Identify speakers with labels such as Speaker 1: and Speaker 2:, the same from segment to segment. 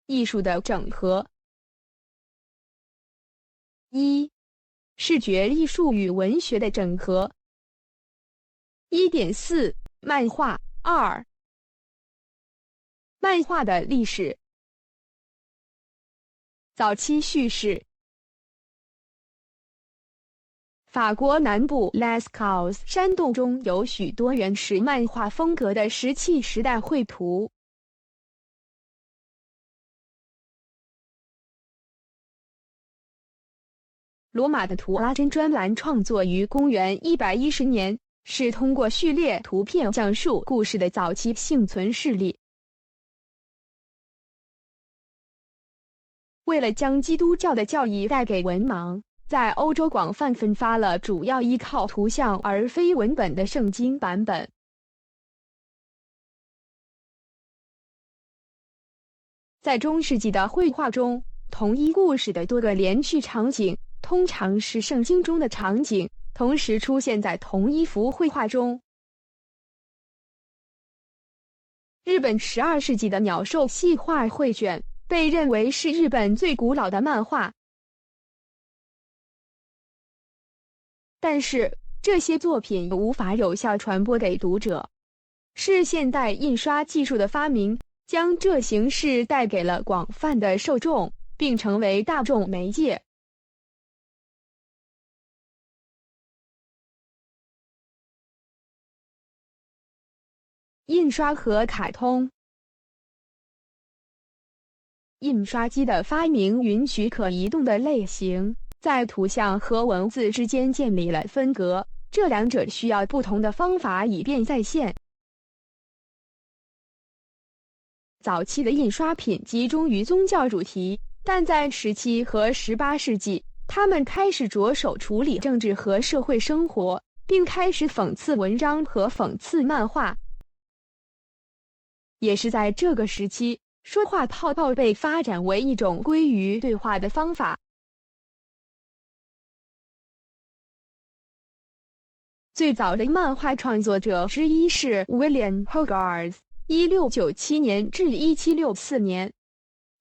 Speaker 1: 艺术的整合。1. 视觉艺术与文学的整合。1.4 漫画。2. 漫画的历史。早期叙事。法国南部 Lascaux 山洞中有许多原始漫画风格的石器时代绘图。罗马的图拉真专栏创作于公元110年，是通过序列图片讲述故事的早期幸存事例。为了将基督教的教义带给文盲，在欧洲广泛分发了主要依靠图像而非文本的圣经版本。在中世纪的绘画中，同一故事的多个连续场景通常是圣经中的场景，同时出现在同一幅绘画中。日本12世纪的鸟兽戏画绘卷被认为是日本最古老的漫画，但是这些作品无法有效传播给读者。是现代印刷技术的发明，将这形式带给了广泛的受众，并成为大众媒介。印刷和卡通。印刷机的发明允许可移动的类型在图像和文字之间建立了分隔，这两者需要不同的方法以便再现。早期的印刷品集中于宗教主题，但在17和18世纪，他们开始着手处理政治和社会生活，并开始讽刺文章和讽刺漫画。也是在这个时期，说话泡泡被发展为一种归于对话的方法。最早的漫画创作者之一是 William Hogarth 1697年至1764年。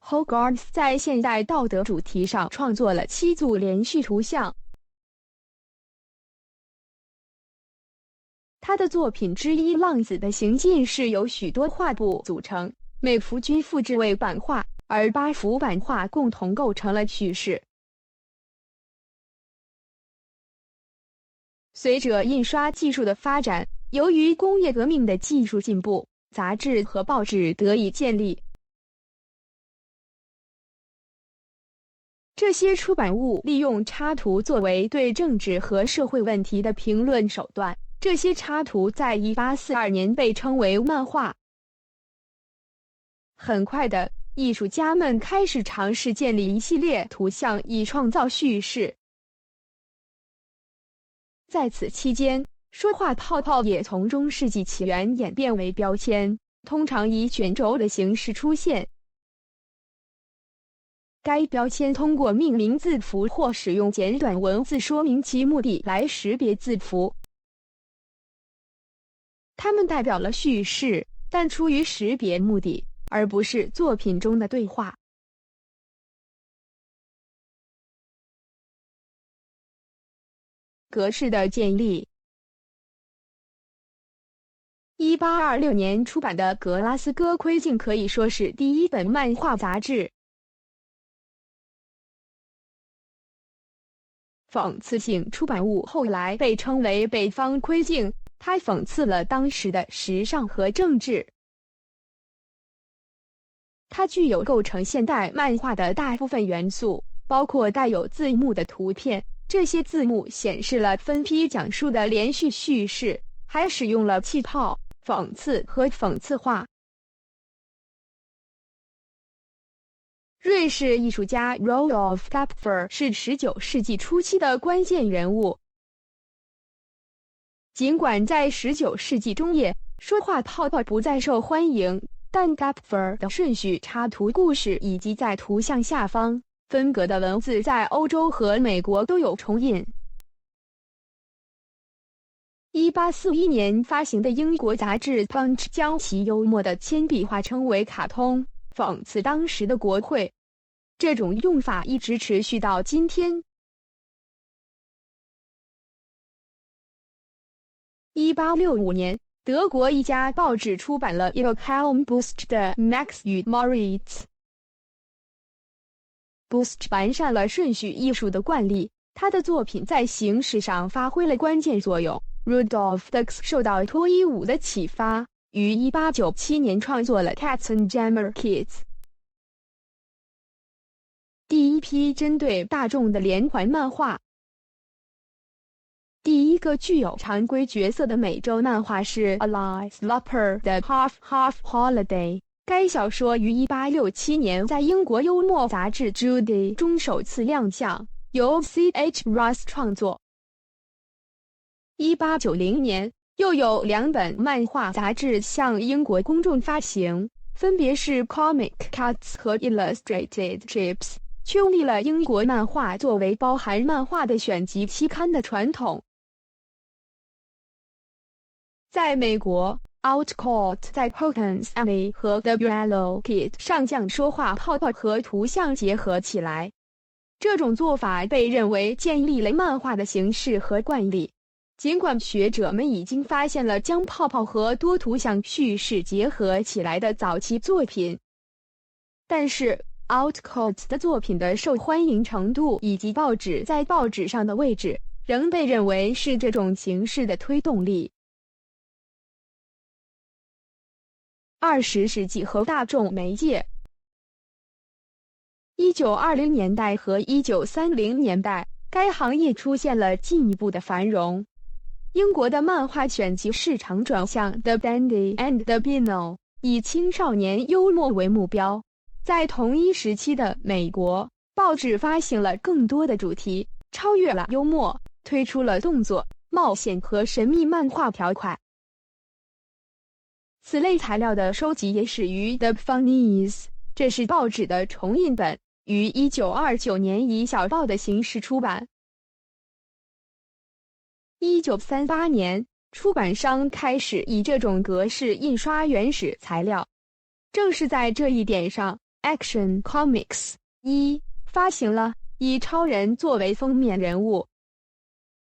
Speaker 1: Hogarth 在现代道德主题上创作了7组连续图像。他的作品之一《浪子的行进》是由许多画布组成，每幅均复制为版画，而8幅版画共同构成了叙事。随着印刷技术的发展，由于工业革命的技术进步，杂志和报纸得以建立。这些出版物利用插图作为对政治和社会问题的评论手段。这些插图在1842年被称为漫画。很快的，艺术家们开始尝试建立一系列图像以创造叙事。在此期间，说话泡泡也从中世纪起源演变为标签，通常以卷轴的形式出现。该标签通过命名字符或使用简短文字说明其目的来识别字符。它们代表了叙事，但出于识别目的，而不是作品中的对话。格式的建立。1826年出版的《格拉斯哥窥镜》可以说是第一本漫画杂志。讽刺性出版物后来被称为《北方窥镜》，它讽刺了当时的时尚和政治。它具有构成现代漫画的大部分元素，包括带有字幕的图片，这些字幕显示了分批讲述的连续叙事，还使用了气泡、讽刺和讽刺画。瑞士艺术家 Rolf Kapfer 是19世纪初期的关键人物。尽管在19世纪中叶，说话泡泡不再受欢迎，但 Kapfer 的顺序插图故事以及在图像下方分隔的文字在欧洲和美国都有重印。1841年发行的英国杂志《Punch》将其幽默的铅笔画称为卡通，讽刺当时的国会。这种用法一直持续到今天。1865年，德国一家报纸出版了 Wilhelm Bust 的 Max und Moritz。Bust 完善了顺序艺术的惯例，他的作品在形式上发挥了关键作用。Rudolf Dux 受到脱衣舞的启发，于1897年创作了 Katzenjammer Kids， 第一批针对大众的连环漫画。第一个具有常规角色的美洲漫画是 Alice Loper 的 Half Half Holiday。该小说于1867年在英国幽默杂志 Judy 中首次亮相，由 C.H. Ross 创作。1890年，又有2本漫画杂志向英国公众发行，分别是 Comic Cuts 和 Illustrated Strips， 确立了英国漫画作为包含漫画的选集期刊的传统。在美国， Outcalt 在 Hawkins Alley 和 The Yellow Kid 上将说话泡泡和图像结合起来。这种做法被认为建立了漫画的形式和惯例。尽管学者们已经发现了将泡泡和多图像叙事结合起来的早期作品，但是 Outcalt 的作品的受欢迎程度以及报纸在报纸上的位置，仍被认为是这种形式的推动力。20世纪和大众媒介。1920年代和1930年代，该行业出现了进一步的繁荣。英国的漫画选集市场转向 The Dandy and the Beano， 以青少年幽默为目标。在同一时期的美国，报纸发行了更多的主题，超越了幽默，推出了动作、冒险和神秘漫画条款。此类材料的收集也始于 The Funnies， 这是报纸的重印本，于1929年以小报的形式出版。1938年，出版商开始以这种格式印刷原始材料。正是在这一点上， Action Comics 发行了以超人作为封面人物。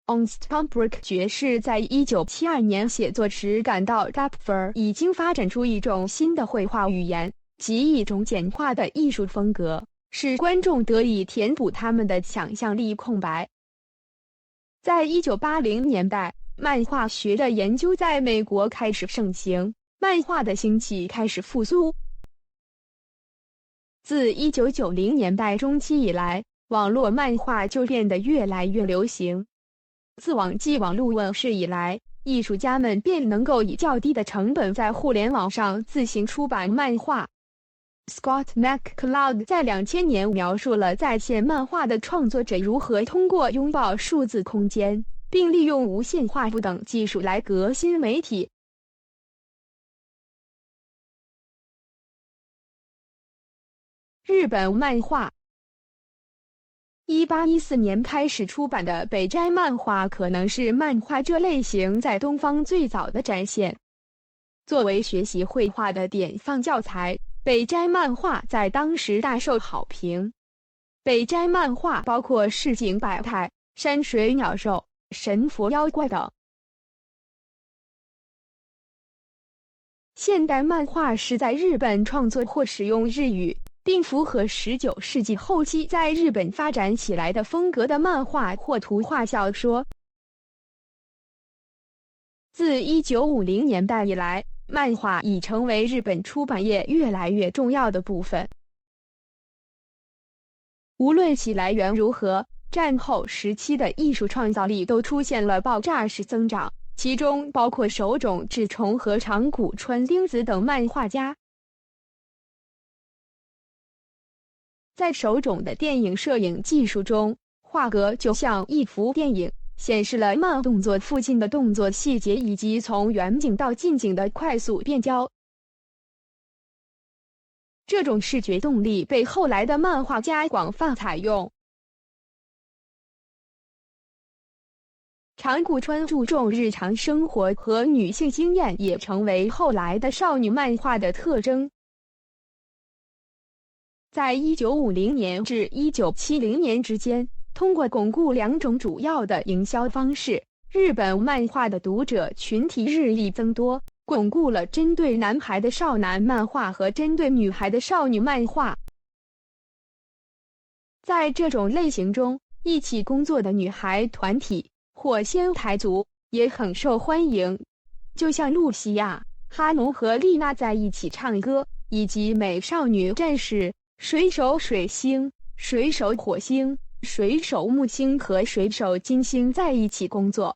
Speaker 1: Onstbrook 爵士在1972年写作时感到 Dapper 已经发展出一种新的绘画语言，即一种简化的艺术风格，使观众得以填补他们的想象力空白。在1980年代，漫画学的研究在美国开始盛行，漫画的兴起开始复苏。自1990年代中期以来，网络漫画就变得越来越流行。自网际网络问世以来，艺术家们便能够以较低的成本在互联网上自行出版漫画。Scott McCloud 在2000年描述了在线漫画的创作者如何通过拥抱数字空间，并利用无线画布等技术来革新媒体。日本漫画。1814年开始出版的北斋漫画可能是漫画这类型在东方最早的展现。作为学习绘画的典范教材，北斋漫画在当时大受好评。北斋漫画包括市井百态、山水鸟兽、神佛妖怪等。现代漫画是在日本创作或使用日语，并符合19世纪后期在日本发展起来的风格的漫画或图画小说。自1950年代以来，漫画已成为日本出版业越来越重要的部分。无论其来源如何，战后时期的艺术创造力都出现了爆炸式增长，其中包括手冢治虫和长谷川丁子等漫画家。在手冢的电影摄影技术中，画格就像一幅电影，显示了慢动作附近的动作细节以及从远景到近景的快速变焦。这种视觉动力被后来的漫画家广泛采用。长谷川注重日常生活和女性经验，也成为后来的少女漫画的特征。在1950年至1970年之间，通过巩固两种主要的营销方式，日本漫画的读者群体日益增多，巩固了针对男孩的少男漫画和针对女孩的少女漫画。在这种类型中，一起工作的女孩团体火星台族也很受欢迎，就像露西亚、哈农和丽娜在一起唱歌，以及美少女战士、水手水星、水手火星、水手木星和水手金星在一起工作。